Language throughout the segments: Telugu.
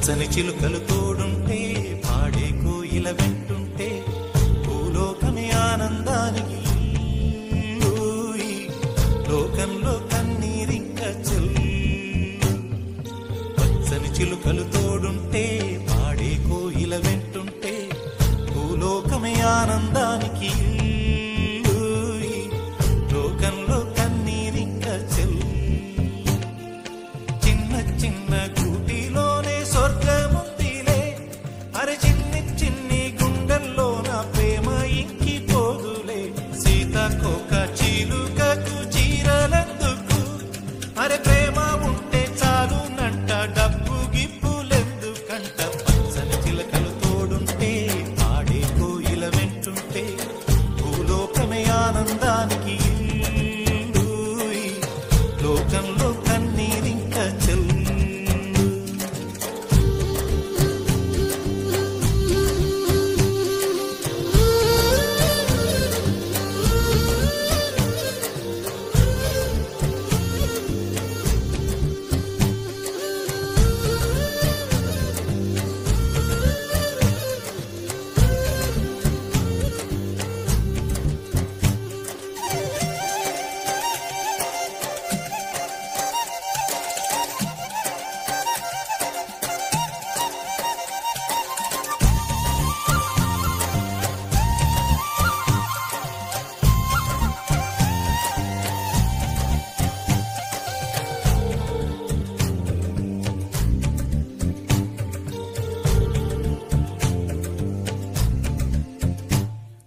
పచ్చని చిలుకలు తోడుంటే పాడే కోయిల వెంటుంటే భూలోకమే ఆనందానికి లోకంలో కన్నీరింక చెల్లు పచ్చని చిలుకలు తోడుంటే పాడే కోయిల వెంటుంటే భూలోకమే ఆనందానికి లోకంలో కన్నీరింక చెల్లు చిన్న చిన్న గూటిలోనే స్వర్గముందిలే అరే చిన్ని చిన్ని గుండెల్లో నా ప్రేమ ఇంకిపోదులే సీతాకోక చిలుకకు చీరలెందుకు అరే ప్రేమ ఉంటే చాలునంట డబ్బు గిప్పులెందుకంట పచ్చని చిలకలు తోడుంటే పాడే కోయిల వెంటుంటే భూలోకమే ఆనందానికి లోకంలో కన్నీరింక చెల్లు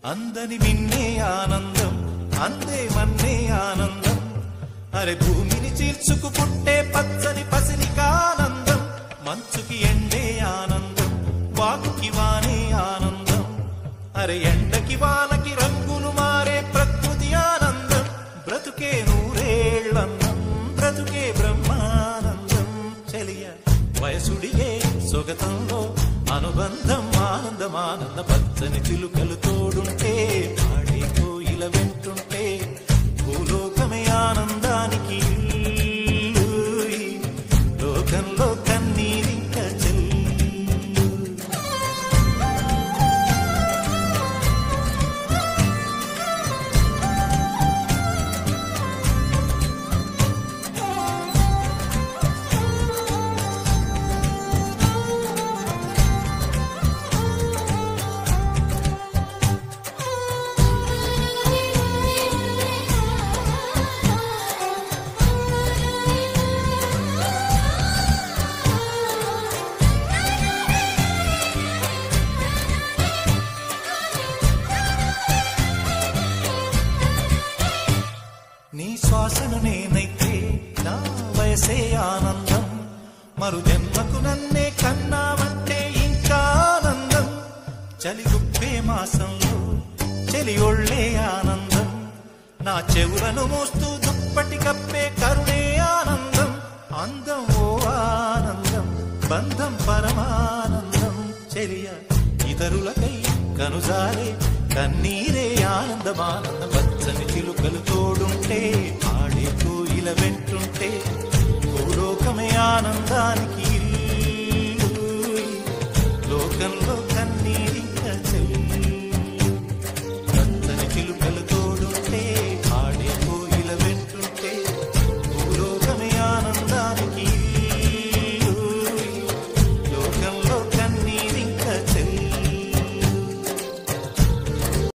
అందని మిన్నే ఆనందం అందే మన్నే ఆనందం అరే భూమిని చీల్చుకు పుట్టే పచ్చని పసిలికానందం మంచుకి ఎండే ఆనందం వాకుకి వానే ఆనందం అరే ఎండకి వానకి రంగులు మారే ప్రకృతి ఆనందం బ్రతుకే నూరేళ్లందం బ్రతుకే బ్రహ్మానందం చెలియ వయసుడిగే సొగతంలో అనుబంధం ఆనందమానంద పచ్చని చిలుకలు తోడుంటే పాడే కోయిల వెంటుంటే భూలోకమే ఆనందానికి లోకంలో కన్నీరింక చెల్లు నీ శ్వాసను నేనైతే నా వయసే ఆనందం మరు జన్మకు నన్నే కన్నావంటే ఇంకా ఆనందం చలి గుప్పే మాసంలో చలి ఒళ్ళే ఆనందం నా చెవులను మోస్తూ దుప్పటి కప్పే కరుణే ఆనందం అందం ఓ ఆనందం బంధం పరమానందం చెలియ ఇతరులకై కనుజారే కన్నీరే ఆనందమానందం పచ్చని చిలుకలు తోడుంటే పాడే కోయిల వెంటుంటే భూలోకమే ఆనందానికి